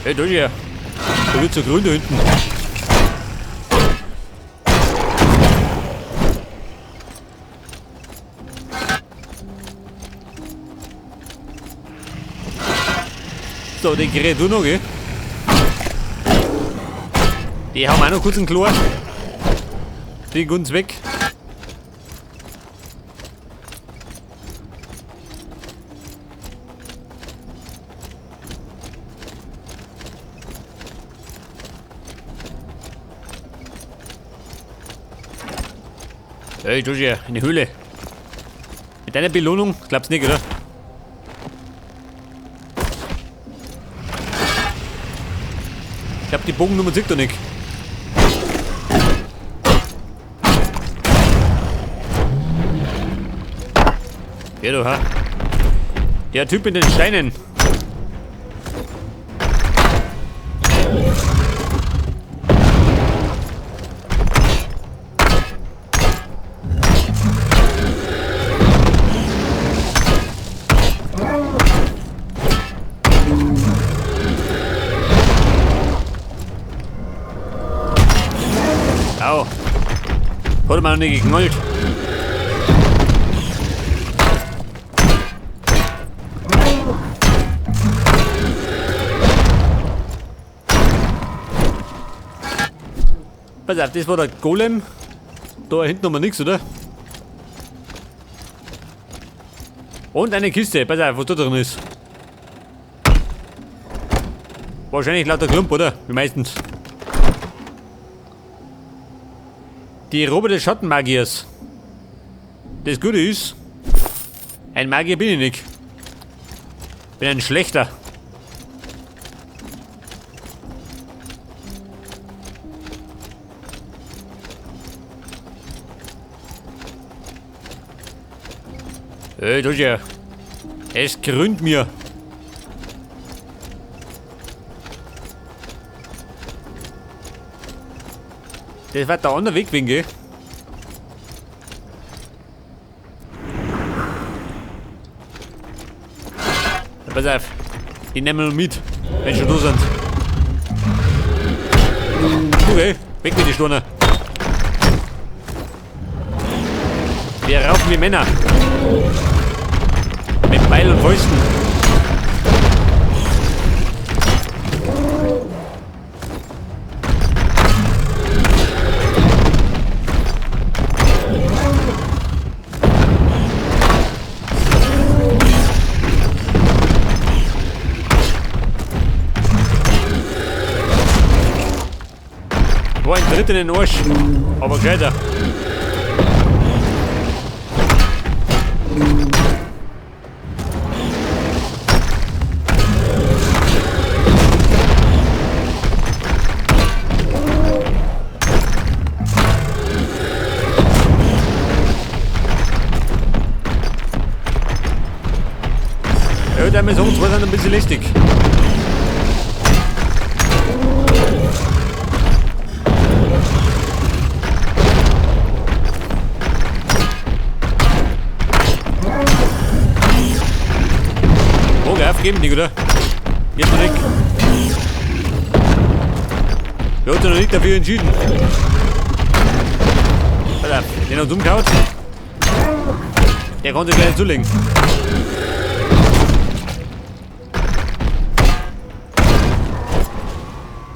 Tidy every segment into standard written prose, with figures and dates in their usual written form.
Hey, da hier. Da wird so grün da hinten. So, den gerät du noch, gell? Die haben auch noch kurz einen Chlor. Den uns weg. Hey, Joshi, eine Höhle. Mit deiner Belohnung? Glaubst nicht, oder? Ich hab die Bogennummer, sieht doch nicht. Ja, du, ha? Der Typ mit den Steinen. Au. Hat man noch nicht geknallt. Pass auf, das war der Golem. Da hinten haben wir nichts, oder? Und eine Kiste. Pass auf, was da drin ist. Wahrscheinlich lauter Klump, oder? Wie meistens. Die Robe des Schattenmagiers. Das Gute ist, ein Magier bin ich nicht. Bin ein schlechter. Hey, du ja. Es grünt mir. Das war der andere Weg, gell? Ja, pass auf. Die nehmen wir noch mit, wenn sie schon da sind. Okay, weg mit die Sturne. Wir raufen wie Männer. Mit Beil und Fäusten. War ein Tritt in den Arsch, aber gescheiter. Ja, der mit uns war dann ein bisschen lästig. Aufgeben, nicht, oder? Jetzt noch nicht. Der hat sich noch nicht dafür entschieden. Alter, den hat umgehauen. Der konnte gleich nicht zulegen.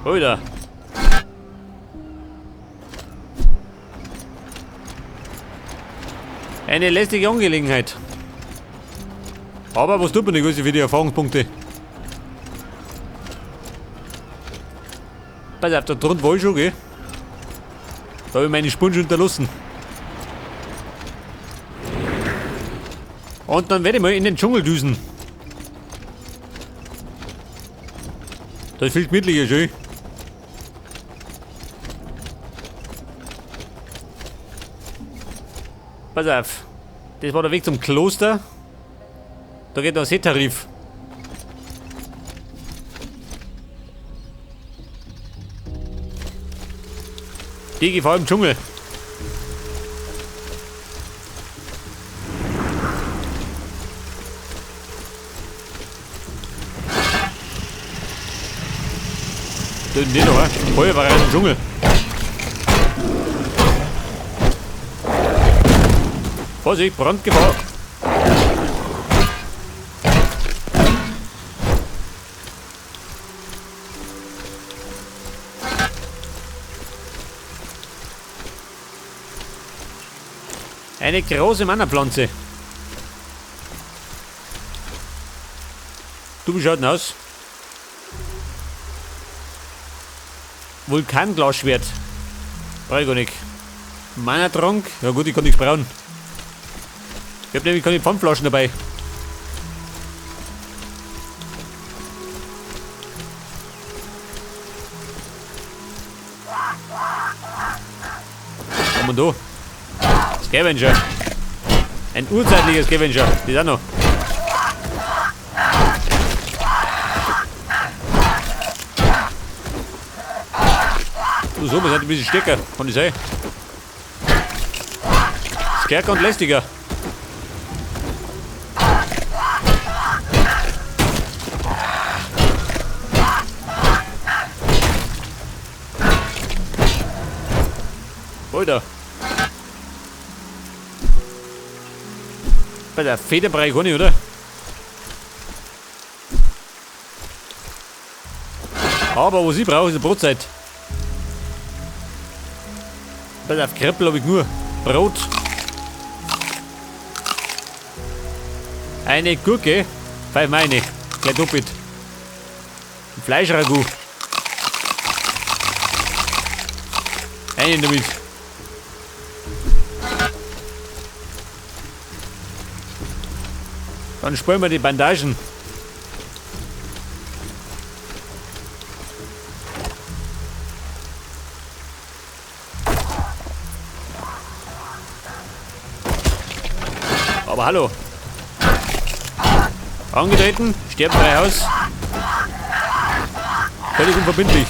Alter. Eine lästige Angelegenheit. Aber was tut man nicht für die Erfahrungspunkte? Pass auf, da drunter war ich schon, gell? Da habe ich meine Spuren schon hinterlassen. Und dann werde ich mal in den Dschungel düsen. Das ist viel gemütlicher, schön. Pass auf, das war der Weg zum Kloster. Da geht noch Seetarif. Die Gefahr im Dschungel. Nicht noch, Feuerwehr im Dschungel. Vorsicht, Brandgefahr. Eine große Mannerpflanze. Du, wie schaut denn aus? Vulkanglasschwert. Brauche ich gar nicht. Mannertrank. Ja gut, ich kann nichts brauen. Ich hab nämlich keine Pfandflaschen dabei. Was haben wir da? Scavenger. Ein urzeitlicher Scavenger. Die ist auch noch. So, wir sind ein bisschen stärker. Kann ich sein. Stärker und lästiger. Alter. Bei der Federbrei gar nicht, oder? Aber was ich brauche, ist eine Brotzeit. Bei der Kreppel habe ich nur Brot. Eine Gurke. 5 meine. Gleich doppelt. Ein Fleischragout. Einen damit. Dann sparen wir die Bandagen. Aber hallo. Angetreten, sterben frei aus. Völlig unverbindlich.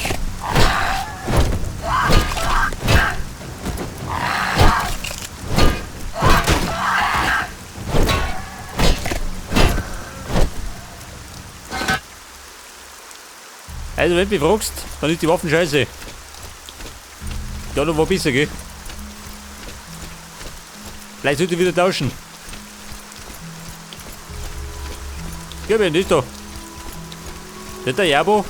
Also wenn du mich fragst, dann ist die Waffen scheiße. Da noch war besser, gell? Vielleicht sollte ich wieder tauschen. Ja, wer ist da? Nicht der Jabo?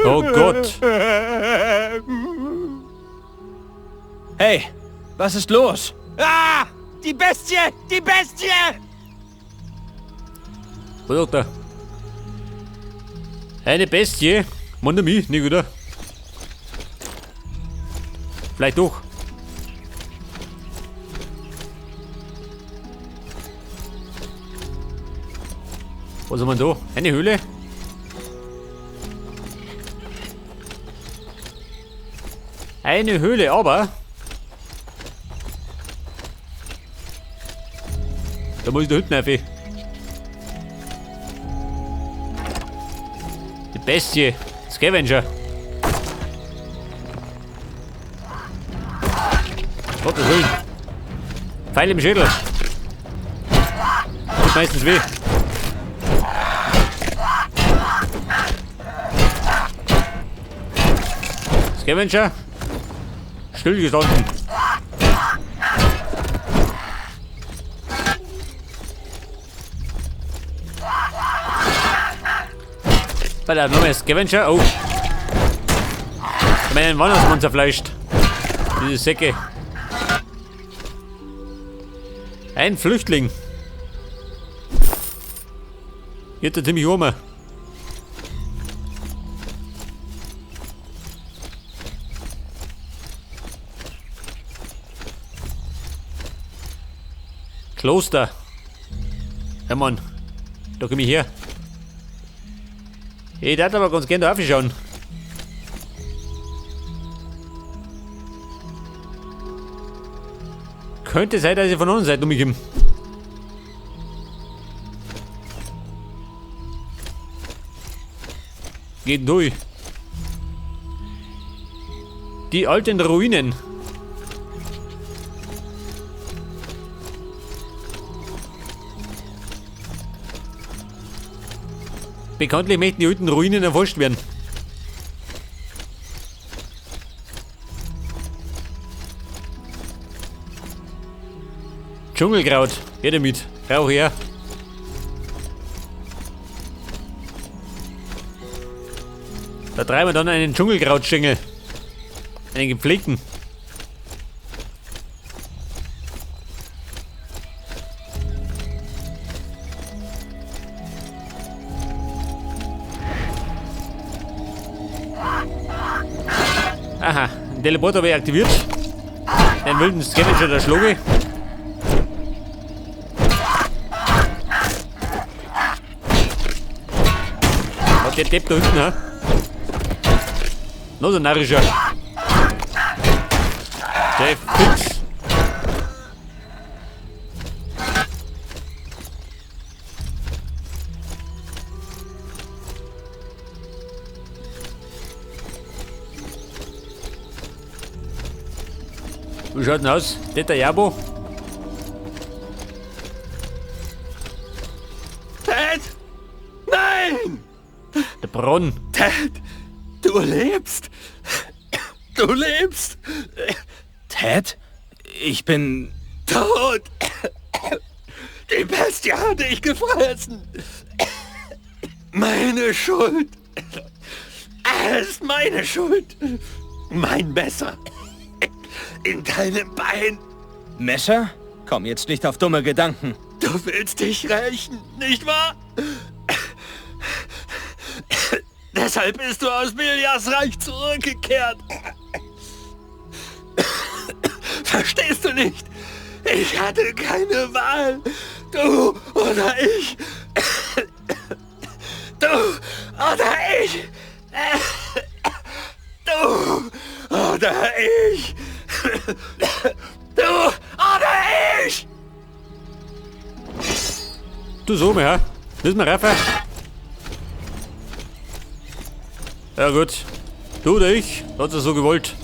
Oh Gott. Hey, was ist los? Ah! Die Bestie! Die Bestie! Was sagt er? Eine Bestie? Mann, mich, nicht wieder. Vielleicht doch. Was haben wir da? Eine Höhle? Eine Höhle, aber da muss ich da hinten rein. Die Bestie. Scavenger. Gottes Willen. Pfeil im Schädel. Tut meistens weh. Scavenger. Stillgestanden. Bei der neue Scavenger. Oh. Ich habe einen Weihnachtsmann zerfleischt. Diese Säcke. Ein Flüchtling. Geht er ziemlich um. Kloster. Ja Mann. Da komm ich her. Ich darf aber ganz gerne da aufschauen. Könnte sein, dass ich von der anderen Seite umgehe. Geht durch. Die alten Ruinen. Bekanntlich möchten die alten Ruinen erforscht werden. Dschungelkraut, her damit, rauch her. Da treiben wir dann einen Dschungelkrautstängel. Einen gepflegten. Aha, den Teleporter habe ich aktiviert. Den wilden Scavenger der Schluge. Hat der Depp da hinten, ha? Noch so ein narrischer. Der fix. Wie schaut denn aus? Der Jabo? Ted! Nein! Der Bronn. Ted! Du lebst! Du lebst! Ted? Ich bin tot! Die Bestie hat dich gefressen! Meine Schuld! Es ist meine Schuld! Mein Messer! In deinem Bein! Messer? Komm jetzt nicht auf dumme Gedanken. Du willst dich rächen, nicht wahr? Deshalb bist du aus Bilias Reich zurückgekehrt. Verstehst du nicht? Ich hatte keine Wahl. Du oder ich. Du oder ich. Du oder ich. Du oder ich. Du so, ja? Müssen wir raffen? Ja gut. Du oder ich? Hat er so gewollt.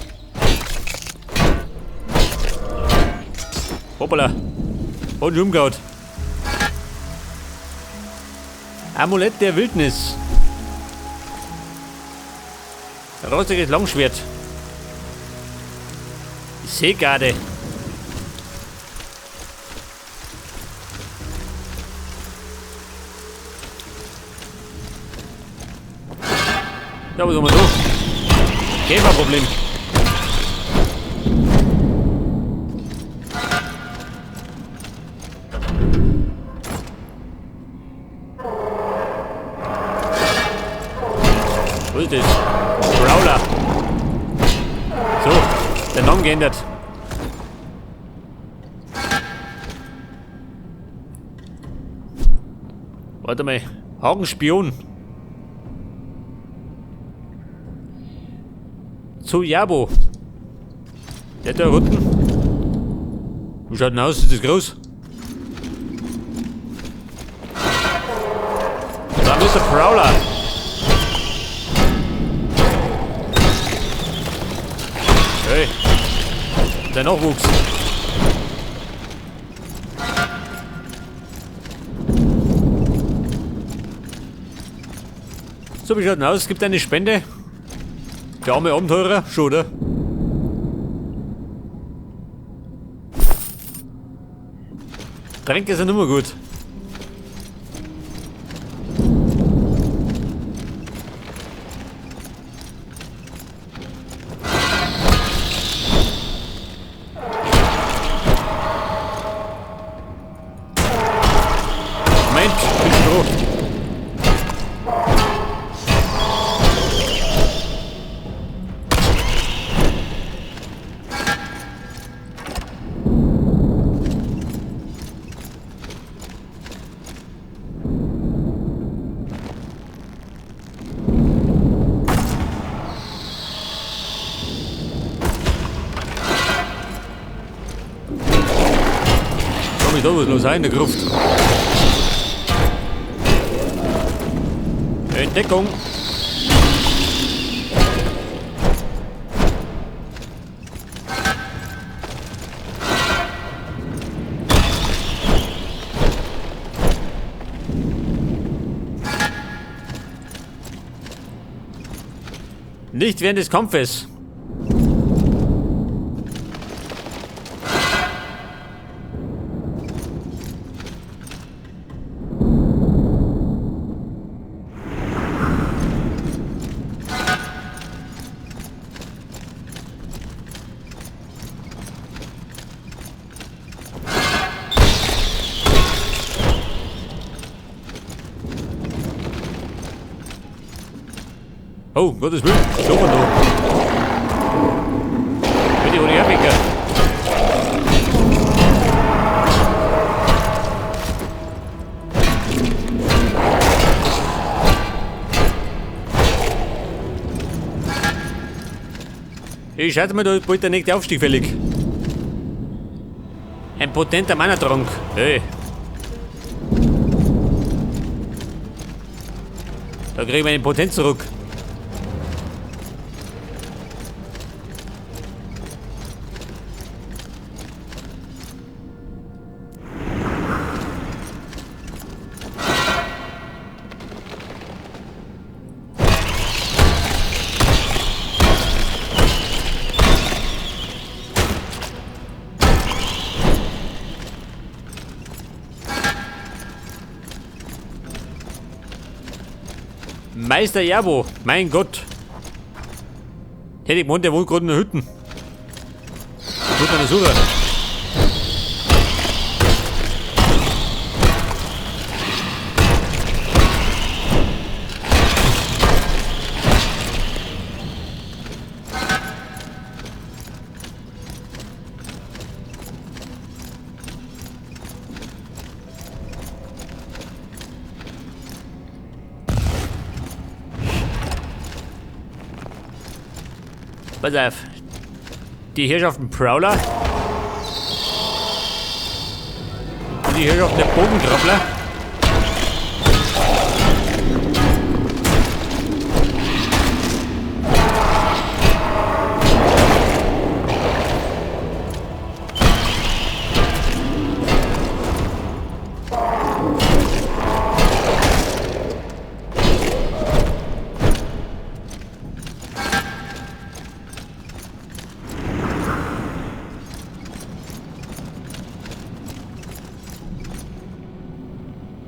Hoppala. Und umgehaut. Amulett der Wildnis. Rostiges Langschwert. Seegarde. Ja, was haben wir so? Käferproblem. Was ist das? Brawler. So, der Name geändert. Warte mal. Hagenspion. Zu Jabo. Der da unten. Wie schaut denn aus? Ist das groß? Da ist der Prowler. Hey. Der Nachwuchs. So, wie schaut denn aus? Es gibt eine Spende. Der arme Abenteurer, schon, oder? Tränke sind immer gut. Moment, bin froh. Da was los sein, der Gruft. Entdeckung. Nicht während des Kampfes. Oh, Gottes Willen, schau mal da. Bitte, ohne Herwinker. Ich schätze mal, da ist bald der nächste Aufstieg fällig. Ein potenter Mana-Trank. Hey. Da kriegen wir eine Potenz zurück. Meister Jabo, mein Gott. Hätte ich gemeint, der wohnt gerade in der Hütte. Gut an der Suche. Pass auf. Die Herrschaften Prowler. Und die Herrschaften der Bogenkrabbler.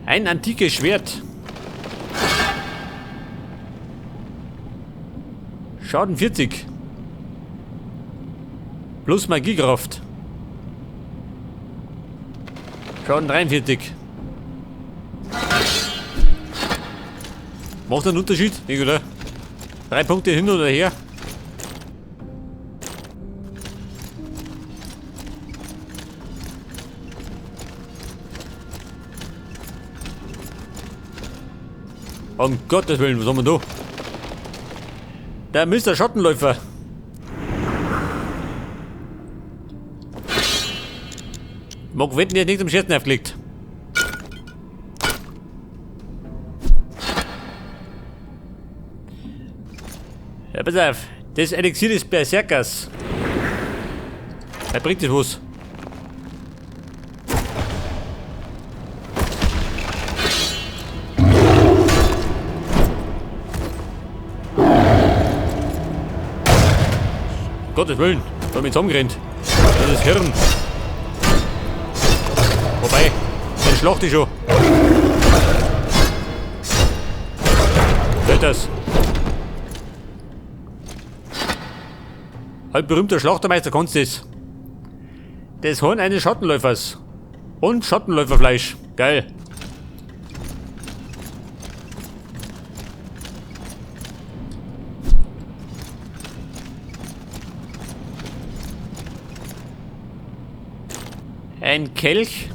Ein antikes Schwert. Schaden 40. Plus Magiekraft. Schaden 43. Macht einen Unterschied, nicht, oder? 3 Punkte hin oder her. Um Gottes Willen, was haben wir da? Der Mr. Schattenläufer. Mag wetten, der hat nichts am Scherzen aufgelegt. Ja, pass auf. Das Elixier des Berserkers. Da bringt das was. Gottes Willen, da haben wir jetzt zusammengerannt. Das ist Hirn. Wobei, den schlacht ich schon. Hört das. Halt berühmter Schlachtermeister kannst du das. Das Horn eines Schattenläufers. Und Schattenläuferfleisch. Geil. Ein Kelch.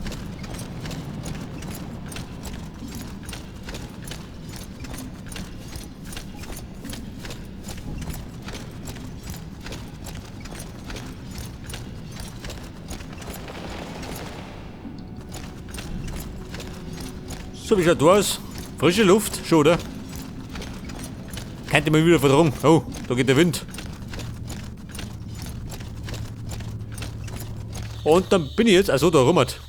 So wie schaut das aus? Frische Luft, schon, oder? Könnte mal wieder verdrungen. Oh, da geht der Wind. Und dann bin ich jetzt also da rummert.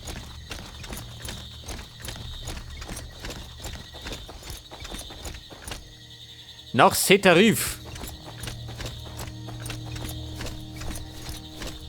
Nach Setarif.